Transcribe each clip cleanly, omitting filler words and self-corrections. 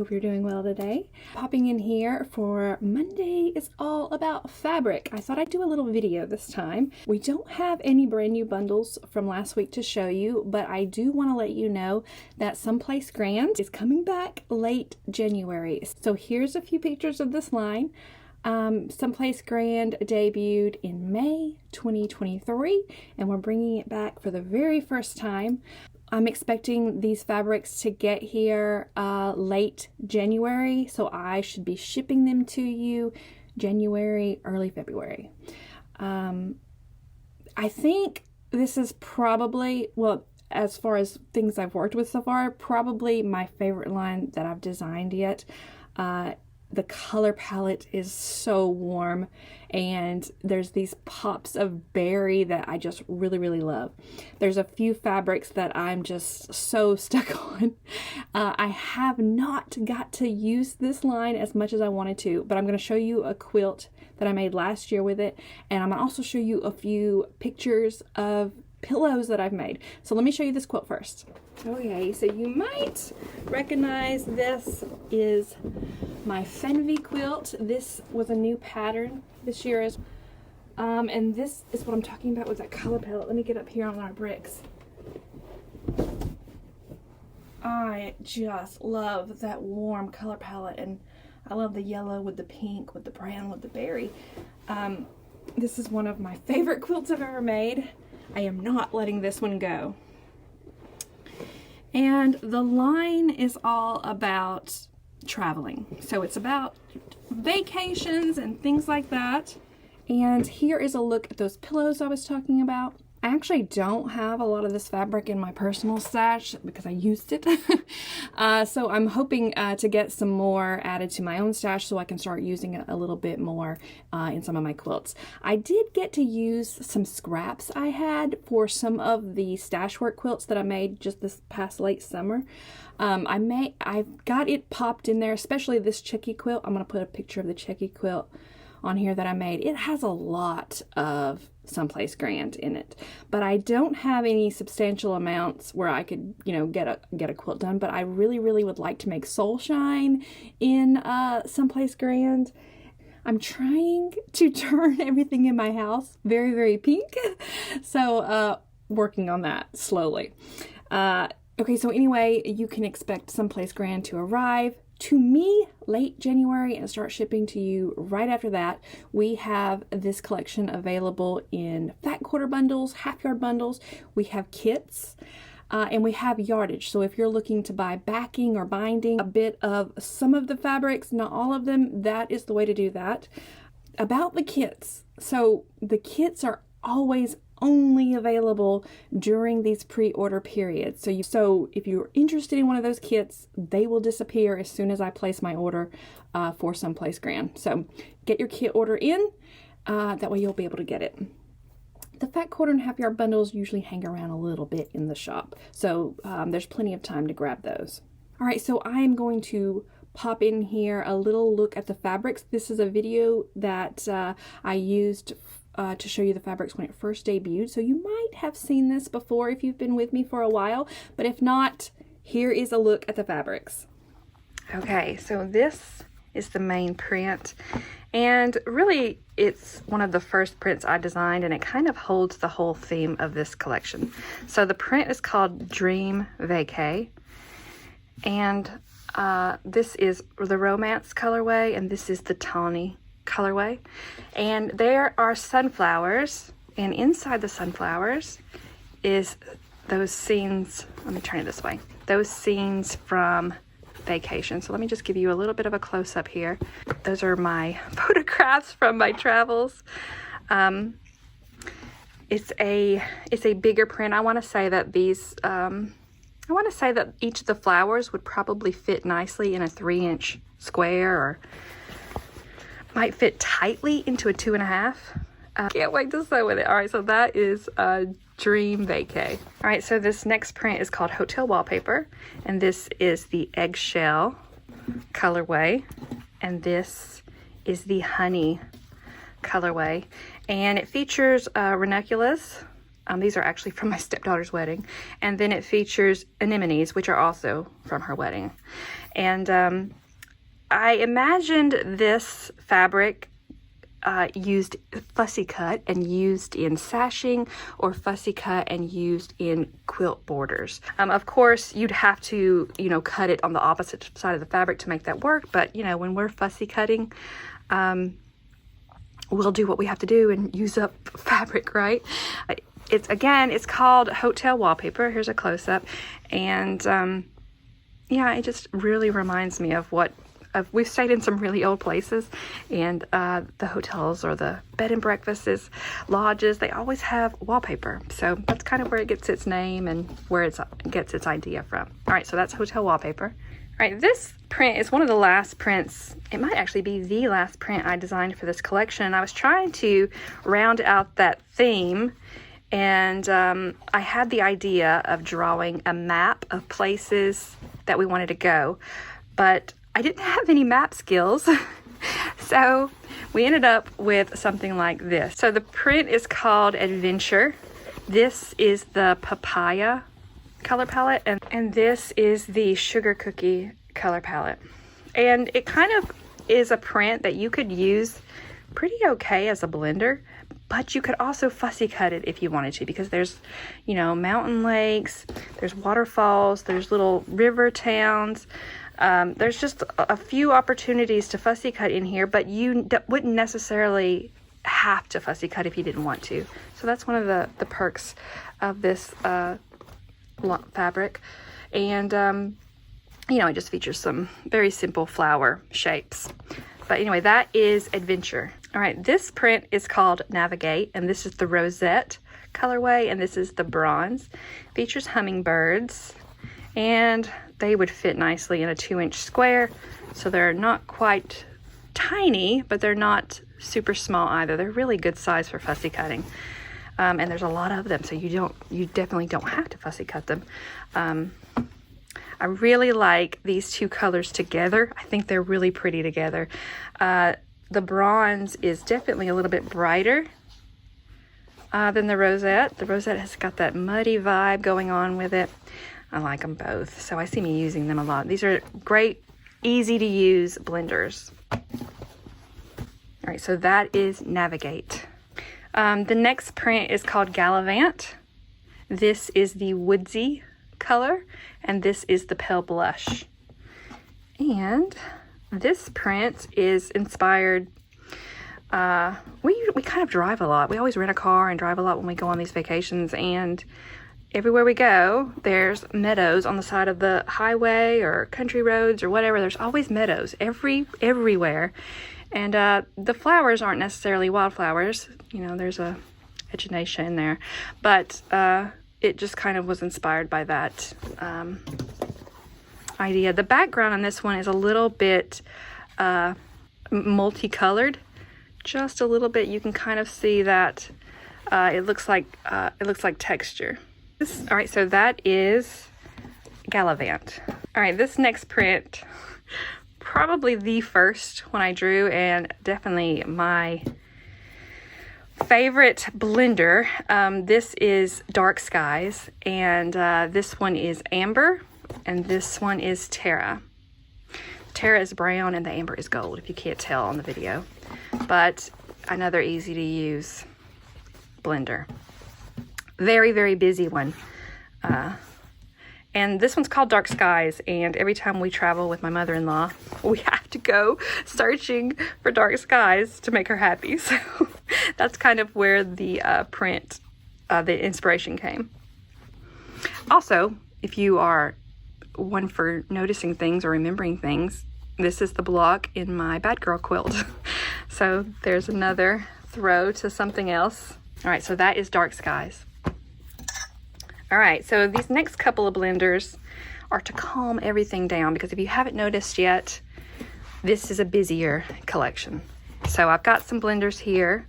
hope you're doing well today. Popping in here for Monday is all about fabric. I thought I'd do a little video this time. We don't have any brand new bundles from last week to show you, but I do want to let you know that Someplace Grand is coming back late January. So here's a few pictures of this line. Someplace Grand debuted in May 2023, and we're bringing it back for the very first time. I'm expecting these fabrics to get here late January, so I should be shipping them to you January, early February. I think this is probably, well, as far as things I've worked with so far, probably my favorite line that I've designed yet. The color palette is so warm, and there's these pops of berry that I just really love. There's a few fabrics that I'm just so stuck on. I have not got to use this line as much as I wanted to, but I'm going to show you a quilt that I made last year with it, and I'm going to also show you a few pictures of pillows that I've made. So let me show you this quilt first. Okay, so you might recognize this is my Fenvy quilt. This was a new pattern this year, and this is what I'm talking about with that color palette. Let me get up here on our bricks. I just love that warm color palette, and I love the yellow with the pink, with the brown, with the berry. This is one of my favorite quilts I've ever made. I am not letting this one go. And the line is all about traveling. So it's about vacations and things like that. And here is a look at those pillows I was talking about. I actually don't have a lot of this fabric in my personal stash because I used it. So I'm hoping to get some more added to my own stash so I can start using it a little bit more in some of my quilts. I did get to use some scraps I had for some of the stash work quilts that I made just this past late summer. I've got it popped in there, especially this Chicky quilt. I'm going to put a picture of the Chicky quilt on here that I made. It has a lot of Someplace Grand in it, but I don't have any substantial amounts where I could, you know, get a quilt done. But I really would like to make Soul Shine in Someplace Grand. I'm trying to turn everything in my house very pink, so working on that slowly. Okay, so anyway, you can expect Someplace Grand to arrive to me late January and start shipping to you right after that. We have this collection available in fat quarter bundles, half yard bundles. We have kits, and we have yardage. So if you're looking to buy backing or binding a bit of some of the fabrics, not all of them, that is the way to do that. About the kits, so the kits are always only available during these pre-order periods. So if you're interested in one of those kits, they will disappear as soon as I place my order for Someplace Grand. So get your kit order in, that way you'll be able to get it. The fat quarter and half yard bundles usually hang around a little bit in the shop, so there's plenty of time to grab those. All right, so I am going to pop in here a little look at the fabrics. This is a video that I used to show you the fabrics when it first debuted. So you might have seen this before if you've been with me for a while, but if not, here is a look at the fabrics. Okay, so this is the main print, and really it's one of the first prints I designed, and it kind of holds the whole theme of this collection. So the print is called Dream Vacay, and this is the Romance colorway, and this is the Tawny colorway, and there are sunflowers, and inside the sunflowers is those scenes. Let me turn it this way. Those scenes from vacation. So let me just give you a little bit of a close-up here. Those are my photographs from my travels. It's a bigger print. I want to say that each of the flowers would probably fit nicely in a 3-inch square, or might fit tightly into a 2.5. Can't wait to sew with it. All right, so that is Dream Vacay. All right, so this next print is called Hotel Wallpaper, and this is the Eggshell colorway, and this is the Honey colorway, and it features ranunculus These are actually from my stepdaughter's wedding. And then it features anemones, which are also from her wedding. And I imagined this fabric used fussy cut and used in sashing, or fussy cut and used in quilt borders. Of course, you'd have to, cut it on the opposite side of the fabric to make that work. But, when we're fussy cutting, we'll do what we have to do and use up fabric, right? It's called Hotel Wallpaper. Here's a close-up. And yeah, it just really reminds me of we've stayed in some really old places, and the hotels or the bed and breakfasts, lodges, they always have wallpaper. So that's kind of where it gets its name and where it gets its idea from. All right, so that's Hotel Wallpaper. All right, this print is one of the last prints. It might actually be the last print I designed for this collection. And I was trying to round out that theme, and I had the idea of drawing a map of places that we wanted to go, but I didn't have any map skills. So we ended up with something like this. So the print is called Adventure. This is the Papaya color palette, and this is the Sugar Cookie color palette. And it kind of is a print that you could use pretty okay as a blender, but you could also fussy cut it if you wanted to, because there's, mountain lakes, there's waterfalls, there's little river towns. There's just a few opportunities to fussy cut in here, but you wouldn't necessarily have to fussy cut if you didn't want to. So that's one of the perks of this fabric. And it just features some very simple flower shapes. But anyway, that is Adventure. All right, this print is called Navigate, and this is the Rosette colorway, and this is the Bronze. Features hummingbirds, and they would fit nicely in a 2-inch square. So they're not quite tiny, but they're not super small either. They're really good size for fussy cutting. And there's a lot of them, so you definitely don't have to fussy cut them. I really like these two colors together. I think they're really pretty together. The Bronze is definitely a little bit brighter than the Rosette. The Rosette has got that muddy vibe going on with it. I like them both, so I see me using them a lot. These are great, easy to use blenders. All right, so that is Navigate. The next print is called Gallivant. This is the Woodsy color, and this is the Pale Blush. And this print is inspired, we kind of drive a lot. We always rent a car and drive a lot when we go on these vacations, and everywhere we go, there's meadows on the side of the highway or country roads or whatever. There's always meadows everywhere. And the flowers aren't necessarily wildflowers. There's a echinacea in there. But it just kind of was inspired by that idea. The background on this one is a little bit multicolored. Just a little bit. You can kind of see that it looks like texture. All right, so that is Gallivant. All right, this next print, probably the first one I drew, and definitely my favorite blender. This is Dark Skies, and this one is Amber, and this one is Terra. Terra is brown and the Amber is gold, if you can't tell on the video. But another easy to use blender. Very, very busy one. And this one's called Dark Skies, and every time we travel with my mother-in-law, we have to go searching for dark skies to make her happy. So that's kind of where the print, the inspiration came. Also, if you are one for noticing things or remembering things, this is the block in my Bad Girl quilt. So there's another throw to something else. All right, so that is Dark Skies. All right, so these next couple of blenders are to calm everything down, because if you haven't noticed yet, this is a busier collection. So I've got some blenders here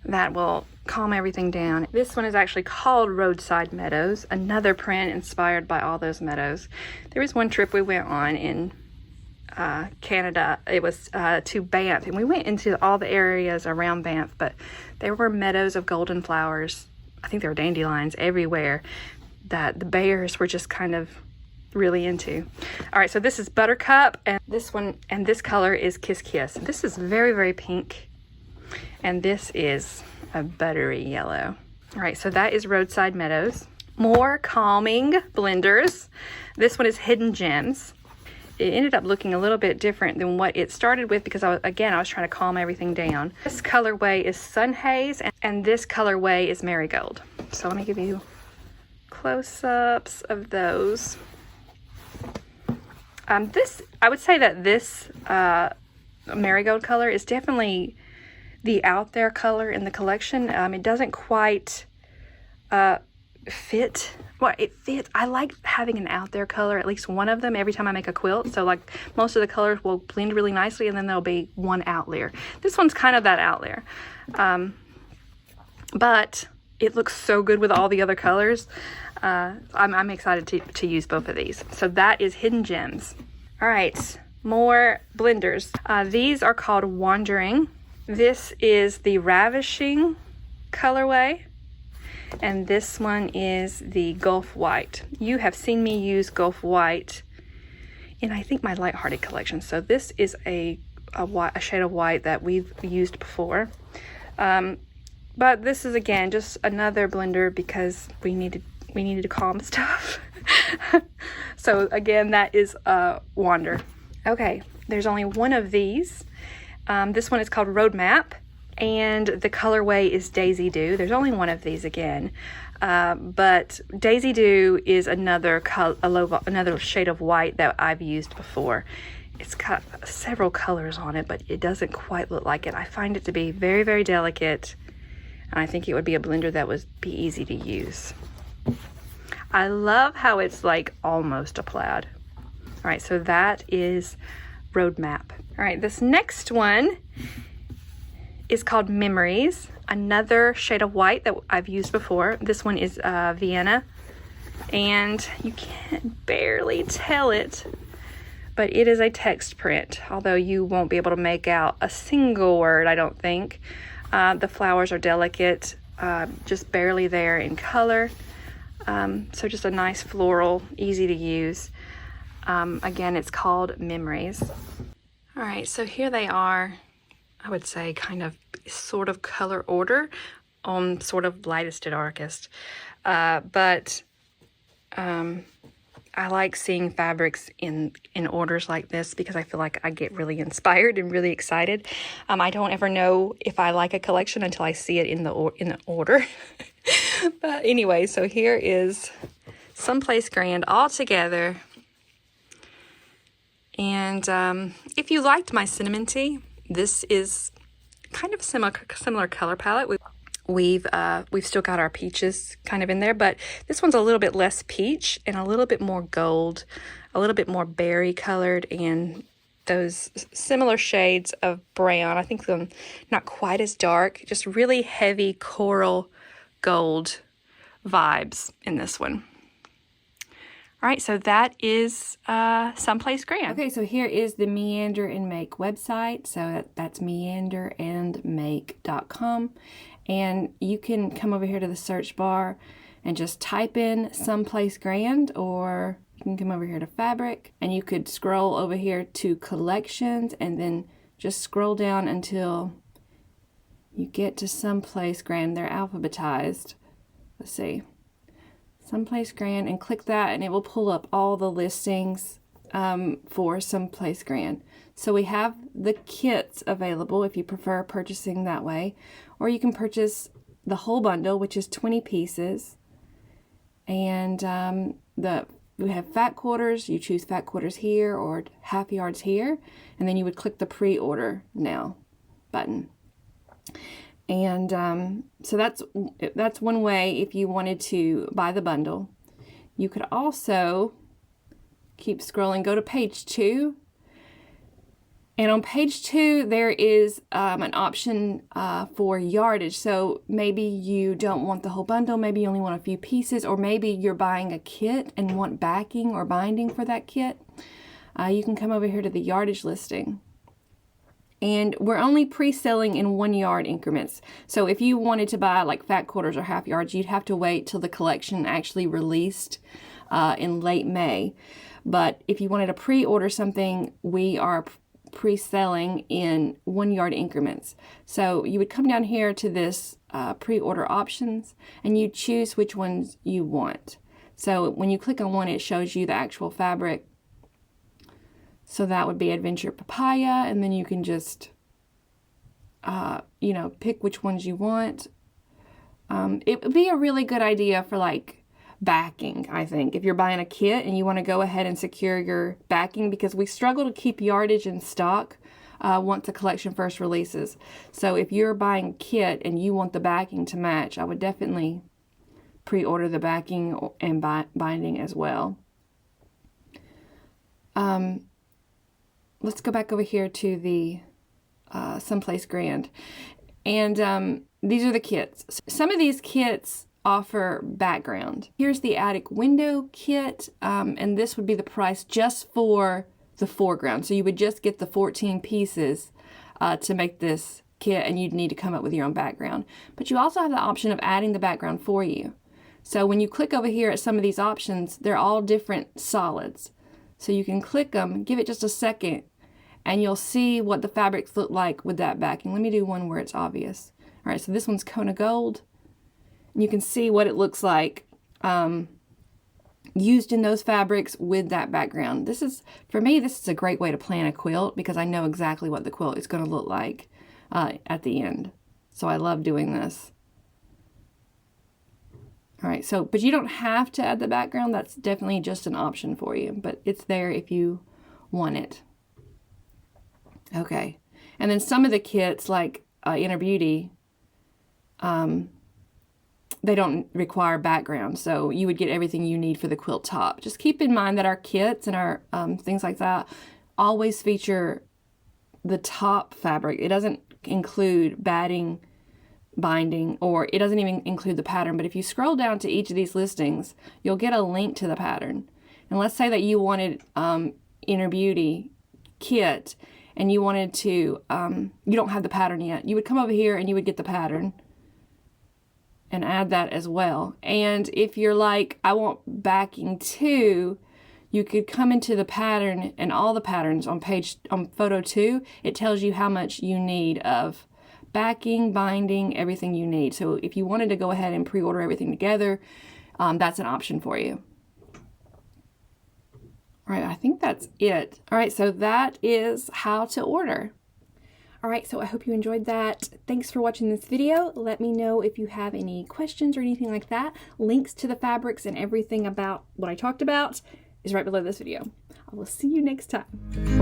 that will calm everything down. This one is actually called Roadside Meadows, another print inspired by all those meadows. There was one trip we went on in Canada. It was to Banff, and we went into all the areas around Banff, but there were meadows of golden flowers I think there were dandelions everywhere that the bears were just kind of really into. All right, so this is Buttercup, and this one, and this color is Kiss Kiss. This is very, very pink, and this is a buttery yellow. All right, so that is Roadside Meadows. More calming blenders. This one is Hidden Gems. It ended up looking a little bit different than what it started with because I was trying to calm everything down. This colorway is Sun Haze, and this colorway is Marigold. So let me give you close-ups of those. I would say that this Marigold color is definitely the out there color in the collection. It doesn't quite fit. Well, it fits. I like having an out there color, at least one of them, every time I make a quilt. So like most of the colors will blend really nicely, and then there'll be one out layer. This one's kind of that out layer. But it looks so good with all the other colors. I'm excited to use both of these. So that is Hidden Gems. All right, more blenders. These are called Wandering. This is the Ravishing colorway, and this one is the Gulf White. You have seen me use Gulf White in, I think, my Lighthearted collection. So this is a shade of white that we've used before. But this is, again, just another blender because we needed to calm stuff. So again, that is Wander. Okay, there's only one of these. This one is called Roadmap, and the colorway is Daisy Dew. There's only one of these again, but Daisy Dew is another shade of white that I've used before. It's got several colors on it, but it doesn't quite look like it. I find it to be very, very delicate, and I think it would be a blender that would be easy to use. I love how it's like almost a plaid. All right, so that is Roadmap. All right, this next one is called Memories, another shade of white that I've used before. This one is Vienna, and you can barely tell it, but it is a text print, although you won't be able to make out a single word, I don't think. The flowers are delicate, just barely there in color. So just a nice floral, easy to use. Again, it's called Memories. All right, so here they are, I would say kind of sort of color order on sort of lightest to darkest. But I like seeing fabrics in orders like this because I feel like I get really inspired and really excited. I don't ever know if I like a collection until I see it in the order. But anyway, so here is Someplace Grand all together. And if you liked my cinnamon tea, this is kind of a similar color palette. We've still got our peaches kind of in there, but this one's a little bit less peach and a little bit more gold, a little bit more berry colored, and those similar shades of brown. I think them not quite as dark, just really heavy coral gold vibes in this one. All right, so that is Someplace Grand. Okay, so here is the Meander and Make website. So that's meanderandmake.com. And you can come over here to the search bar and just type in Someplace Grand, or you can come over here to Fabric, and you could scroll over here to Collections, and then just scroll down until you get to Someplace Grand. They're alphabetized. Let's see. Someplace Grand, and click that, and it will pull up all the listings for Someplace Grand. So we have the kits available if you prefer purchasing that way, or you can purchase the whole bundle, which is 20 pieces. And we have fat quarters. You choose fat quarters here or half yards here, and then you would click the pre-order now button. And so that's one way if you wanted to buy the bundle. You could also keep scrolling, go to page 2. And on page 2, there is an option for yardage. So maybe you don't want the whole bundle, maybe you only want a few pieces, or maybe you're buying a kit and want backing or binding for that kit. You can come over here to the yardage listing. And we're only pre-selling in 1 yard increments. So if you wanted to buy like fat quarters or half yards, you'd have to wait till the collection actually released in late May. But if you wanted to pre-order something, we are pre-selling in 1 yard increments. So you would come down here to this pre-order options, and you choose which ones you want. So when you click on one, it shows you the actual fabric. So that would be Adventure Papaya, and then you can just, you know, pick which ones you want. It would be a really good idea for like backing, I think, if you're buying a kit and you want to go ahead and secure your backing, because we struggle to keep yardage in stock once the collection first releases. So if you're buying a kit and you want the backing to match, I would definitely pre-order the backing and binding as well. Let's go back over here to the Someplace Grand. And these are the kits. Some of these kits offer background. Here's the attic window kit, and this would be the price just for the foreground. So you would just get the 14 pieces to make this kit, and you'd need to come up with your own background. But you also have the option of adding the background for you. So when you click over here at some of these options, they're all different solids. So you can click them, give it just a second, and you'll see what the fabrics look like with that backing. Let me do one where it's obvious. All right, so this one's Kona Gold. You can see what it looks like used in those fabrics with that background. This is, for me, this is a great way to plan a quilt because I know exactly what the quilt is going to look like at the end. So I love doing this. All right, so, but you don't have to add the background. That's definitely just an option for you, but it's there if you want it. Okay, and then some of the kits, like Inner Beauty, they don't require background, so you would get everything you need for the quilt top. Just keep in mind that our kits and our things like that always feature the top fabric. It doesn't include batting, binding, or it doesn't even include the pattern. But if you scroll down to each of these listings, you'll get a link to the pattern. And let's say that you wanted Inner Beauty kit, and you wanted to, you don't have the pattern yet. You would come over here and you would get the pattern and add that as well. And if you're like, I want backing too, you could come into the pattern, and all the patterns on photo 2, it tells you how much you need of backing, binding, everything you need. So if you wanted to go ahead and pre-order everything together, that's an option for you. All right, I think that's it. All right, so that is how to order. All right, so I hope you enjoyed that. Thanks for watching this video. Let me know if you have any questions or anything like that. Links to the fabrics and everything about what I talked about is right below this video. I will see you next time.